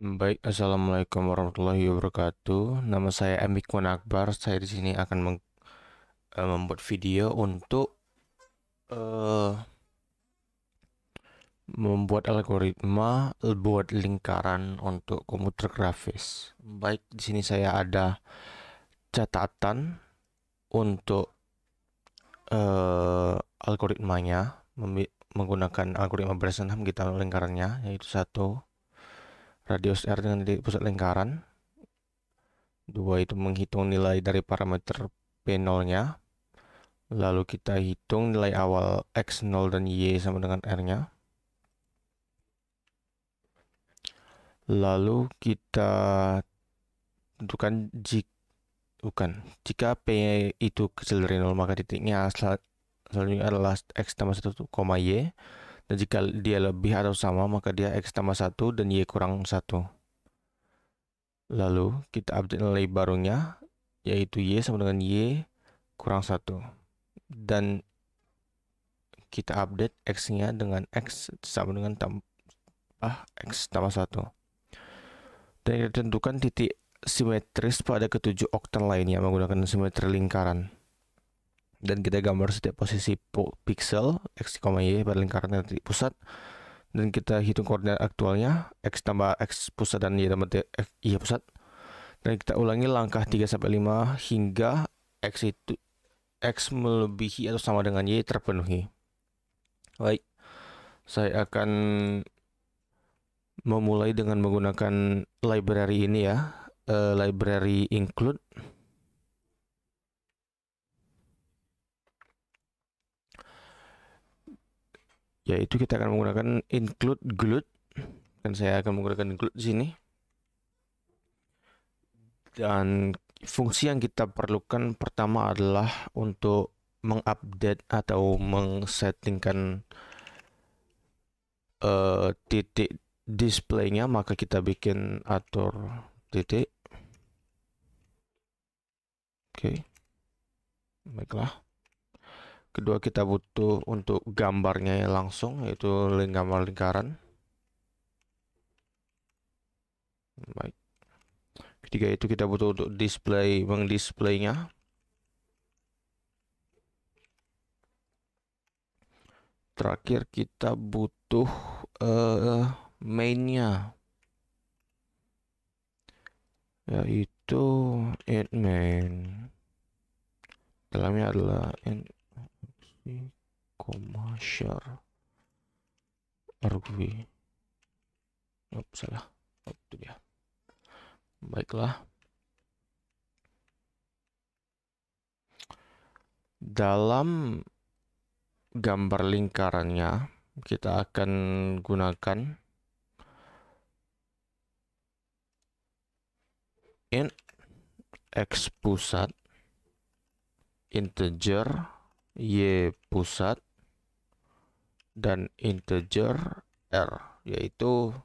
Baik, assalamualaikum warahmatullahi wabarakatuh. Nama saya Amikwan Akbar. Saya di sini akan membuat video untuk eh, membuat algoritma buat lingkaran untuk komputer grafis. Baik, di sini saya ada catatan untuk algoritmanya menggunakan algoritma Bresenham kita lingkarannya yaitu satu radius R dengan titik pusat lingkaran. Dua itu menghitung nilai dari parameter P0-nya. Lalu kita hitung nilai awal X0 dan Y sama dengan R-nya. Lalu kita tentukan jika P itu kecil dari 0 maka titiknya selanjutnya adalah X tambah 1, Y. Dan jika dia lebih atau sama maka dia X tambah 1 dan Y kurang 1. Lalu kita update nilai barunya yaitu Y sama dengan Y kurang 1. Dan kita update X-nya dengan X sama dengan X tambah 1. Dan kita tentukan titik simetris pada ketujuh oktan lainnya menggunakan simetri lingkaran. Dan kita gambar setiap posisi pixel X, Y pada lingkaran yang titik pusat. Dan kita hitung koordinat aktualnya X tambah X pusat dan Y tambah Y pusat. Dan kita ulangi langkah 3-5 hingga X melebihi atau sama dengan Y terpenuhi. Baik, saya akan memulai dengan menggunakan library ini ya, library include. Yaitu kita akan menggunakan include GLUT, dan saya akan menggunakan GLUT di sini. Dan fungsi yang kita perlukan pertama adalah untuk mengupdate atau mengsettingkan titik displaynya, maka kita bikin atur titik. Oke, baiklah. Kedua, kita butuh untuk gambarnya langsung, yaitu gambar lingkaran. Baik. Ketiga itu kita butuh untuk mengdisplaynya. Terakhir kita butuh mainnya, yaitu add main. Dalamnya adalah share argv. Salah. Itu dia. Baiklah. Dalam gambar lingkarannya kita akan gunakan int X pusat, integer Y pusat, dan integer R, yaitu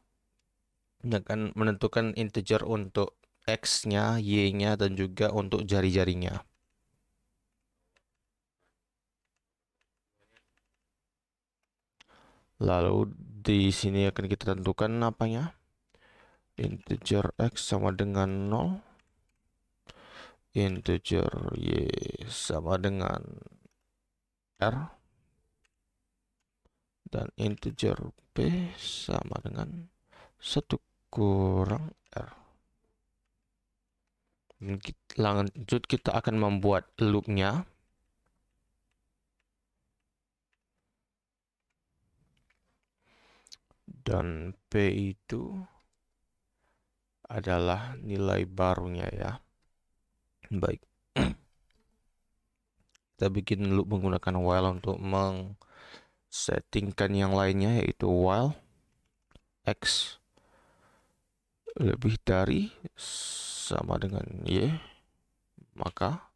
akan menentukan integer untuk X-nya, Y-nya, dan juga untuk jari-jarinya. Lalu di sini akan kita tentukan apanya. Integer X sama dengan 0. Integer Y sama dengan R. Dan integer P sama dengan 1 kurang R. Lanjut kita akan membuat loopnya. Dan P itu adalah nilai barunya ya. Baik. Kita bikin loop menggunakan while untuk settingkan yang lainnya, yaitu while X lebih dari sama dengan Y, maka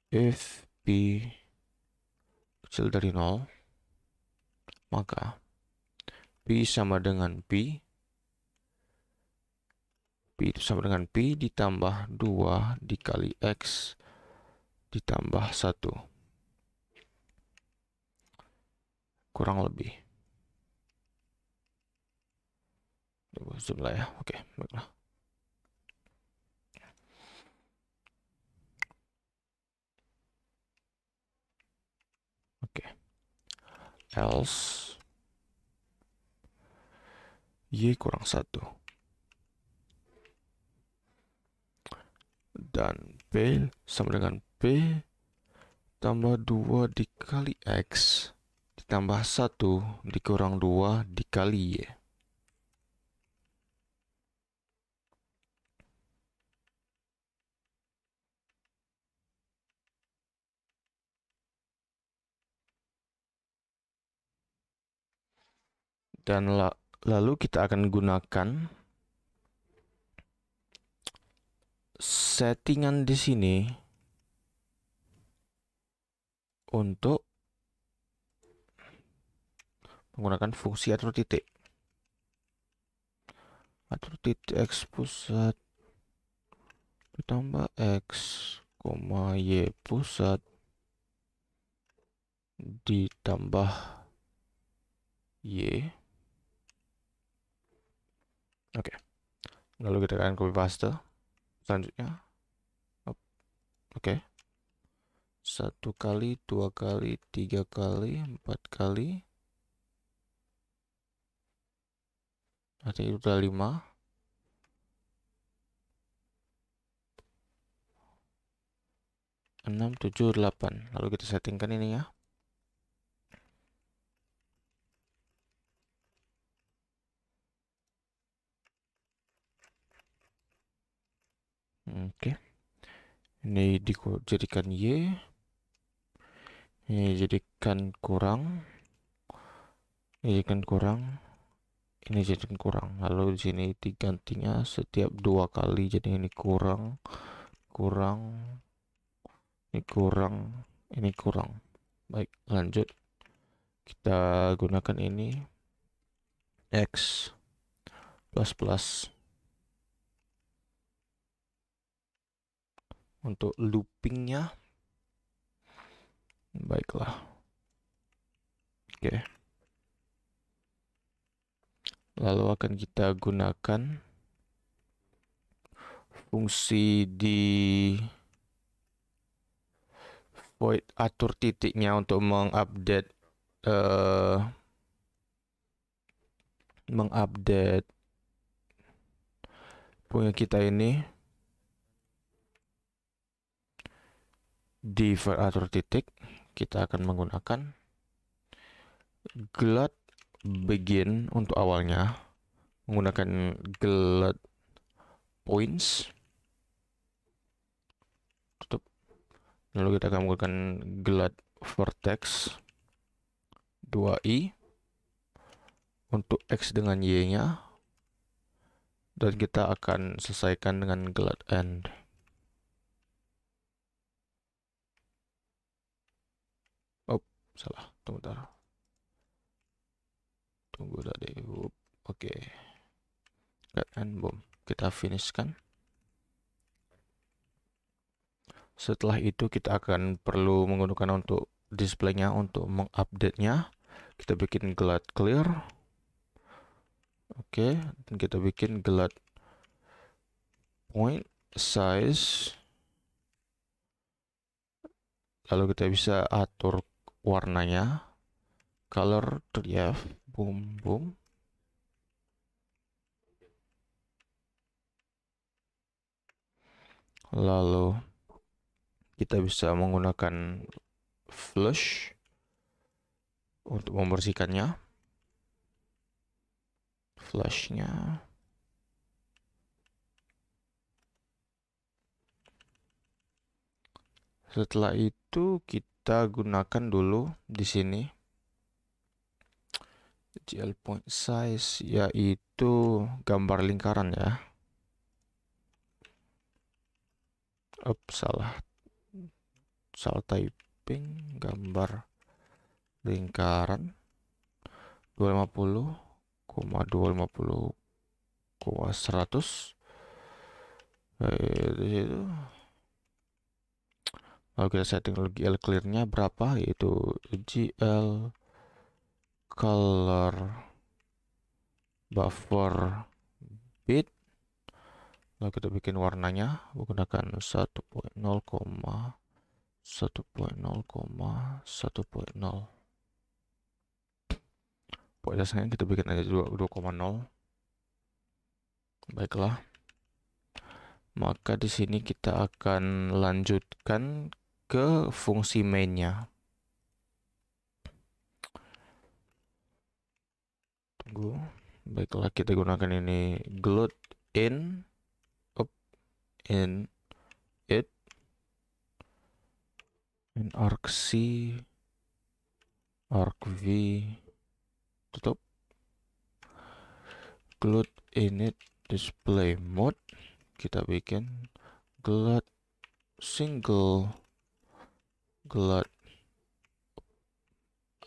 if P kecil dari 0, maka P sama dengan P itu sama dengan P ditambah 2 dikali X ditambah 1. Kurang lebih. Tunggu zoom lah ya. Oke, baiklah. Oke. Else Y kurang 1. Dan P sama dengan P tambah 2 dikali X ditambah 1 dikurang 2 dikali Y. Dan lalu kita akan gunakan settingan di sini untuk menggunakan fungsi atur titik. Atur titik X pusat ditambah X, Y pusat ditambah Y. Oke. Lalu kita akan copy paste. Selanjutnya. Oke. 1 kali, 2 kali, 3 kali, 4 kali. Nanti itu udah 5. Enam, 7, 8. Lalu kita settingkan ini ya. Oke. Ini dijadikan Y. Ini jadikan kurang. Ini jadikan kurang. Ini jadikan kurang. Lalu di sini digantinya setiap 2 kali. Jadi ini kurang, kurang, ini kurang, ini kurang. Baik, lanjut. Kita gunakan ini X plus plus untuk loopingnya. Baiklah. Oke. Lalu akan kita gunakan fungsi di void atur titiknya untuk mengupdate punya kita ini di void atur titik. Kita akan menggunakan glad begin untuk awalnya, menggunakan glad points. Tutup. Lalu kita akan menggunakan glad vertex 2i untuk X dengan Y nya, dan kita akan selesaikan dengan glad end. Oh, salah, tunggu bentar. Tunggu tadi. Oke. Glad end, boom. Kita finishkan. Setelah itu kita akan perlu menggunakan untuk displaynya, untuk mengupdate-nya. Kita bikin glad clear. Oke, dan kita bikin glad point size. Lalu kita bisa atur warnanya. Color 3F, boom, boom. Lalu kita bisa menggunakan flush untuk membersihkannya. Flashnya. Setelah itu kita gunakan dulu di sini GL point size, yaitu gambar lingkaran ya. Salah typing. Gambar lingkaran 250,250,100. Di situ. Lalu kita setting GL clear-nya berapa, yaitu GL color buffer bit. Lalu kita bikin warnanya menggunakan 1.0,1.0,1.0. Pokoknya kita bikin aja 2,0. Baiklah. Maka di sini kita akan lanjutkan ke fungsi mainnya. Tunggu. Baiklah, kita gunakan ini gloat in in it in argc argv tutup gloat init display mode. Kita bikin gloat single gloat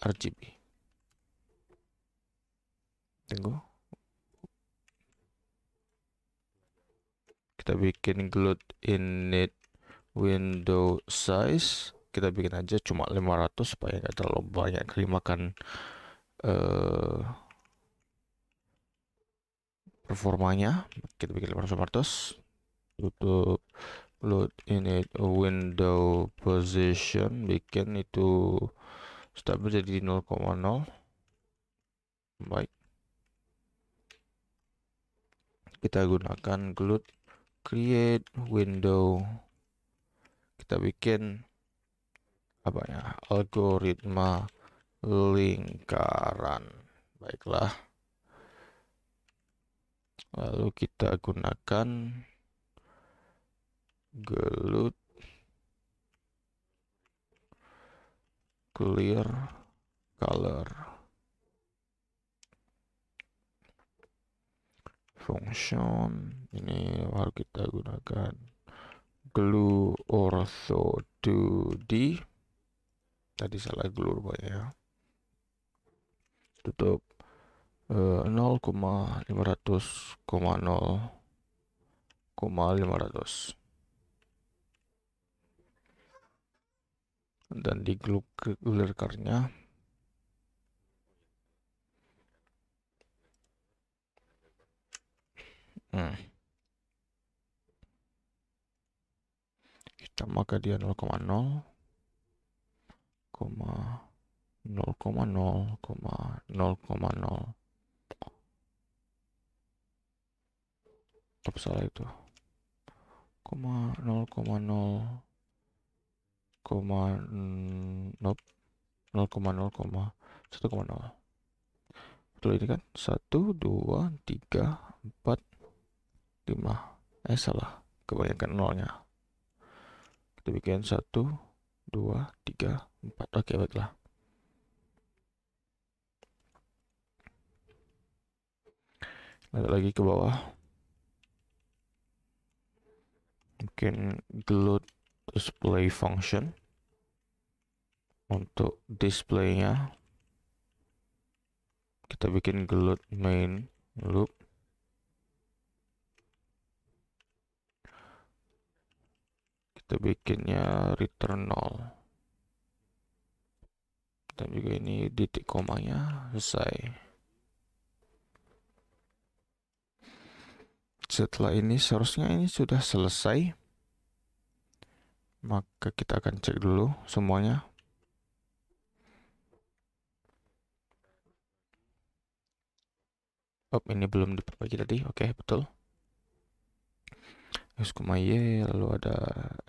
RGB. Tunggu. Kita bikin gloat init window size. Kita bikin aja cuma 500 supaya nggak terlalu banyak kelimakan performanya. Kita bikin 500. Tutup gloat init window position, bikin itu stabil jadi 0,0. Baik, kita gunakan gloat create window. Kita bikin apa ya, algoritma lingkaran. Baiklah, lalu kita gunakan gloat clear color function. Ini baru kita gunakan glue ortho 2D. Tadi salah glue rupanya ya. Tutup 0,500,0,500 dan di glue clear-nya kita maka dia 0,0, 0,0,0,0. Apa salah itu? 0,0, nope, 0,0,1,0. Betul ini kan? 1, 2, 3, 4, 5. Salah, kebanyakan nolnya. Kita bikin 1, 2, 3, 4. Oke, baiklah. Lanjut lagi ke bawah. Bikin gloat display function. Untuk displaynya kita bikin gloat main loop. Kita bikinnya return 0. Dan juga ini titik komanya selesai. Setelah ini seharusnya ini sudah selesai. Maka kita akan cek dulu semuanya. Oh, ini belum diperbaiki tadi. Oke, betul. X, Y, lalu ada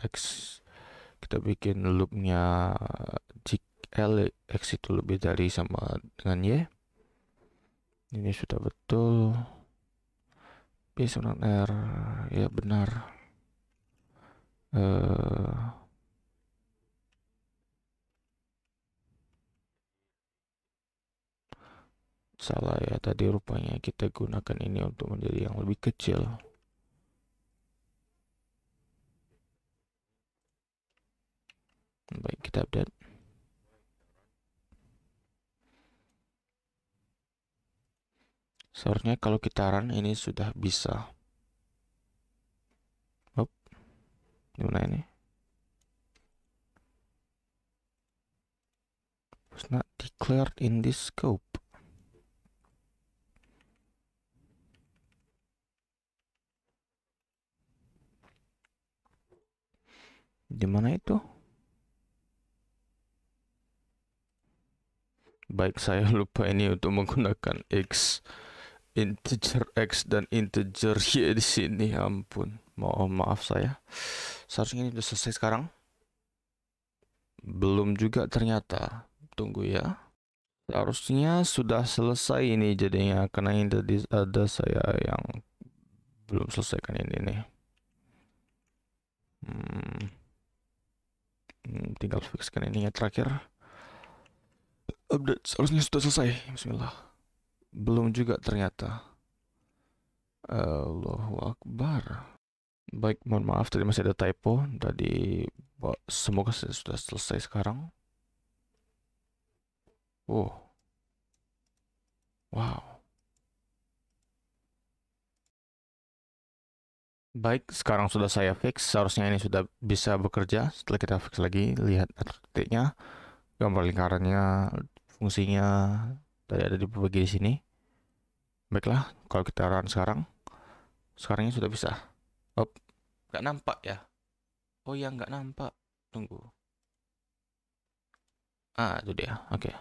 X. Kita bikin loopnya jika X itu lebih dari sama dengan Y. Ini sudah betul. B sama R, ya benar. Salah ya, tadi rupanya kita gunakan ini untuk menjadi yang lebih kecil. Baik, kita update. Seharusnya kalau kita run ini sudah bisa. Hop, gimana ini? Was not declared in this scope. Di mana itu? Baik, saya lupa ini untuk menggunakan X, integer X dan integer Y di sini. Ampun, mohon maaf saya. Seharusnya ini sudah selesai sekarang. Belum juga ternyata. Tunggu ya. Seharusnya sudah selesai ini jadinya, karena ini tadi ada saya yang belum selesaikan ini nih. Tinggal fixkan ininya terakhir. Update seharusnya sudah selesai. Bismillah. Belum juga ternyata. Allahu Akbar. Baik, mohon maaf tadi masih ada typo. Tadi semoga sudah selesai sekarang. Oh. Wow. Baik, sekarang sudah saya fix. Seharusnya ini sudah bisa bekerja. Setelah kita fix lagi, lihat titiknya, gambar lingkarannya, fungsinya tadi ada di bagian di sini. Baiklah, kalau kita run sekarang ini sudah bisa. Oh, nggak nampak ya? Oh ya, nggak nampak. Tunggu. Itu dia. Oke.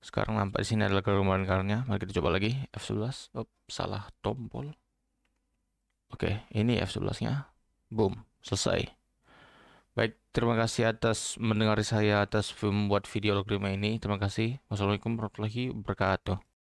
Sekarang nampak di sini adalah gambar lingkarannya. Mari kita coba lagi. F11. Oh, salah tombol. Oke, ini F11-nya. Boom, selesai. Baik, terima kasih atas mendengar saya atas membuat video algoritma ini. Terima kasih. Wassalamualaikum warahmatullahi wabarakatuh.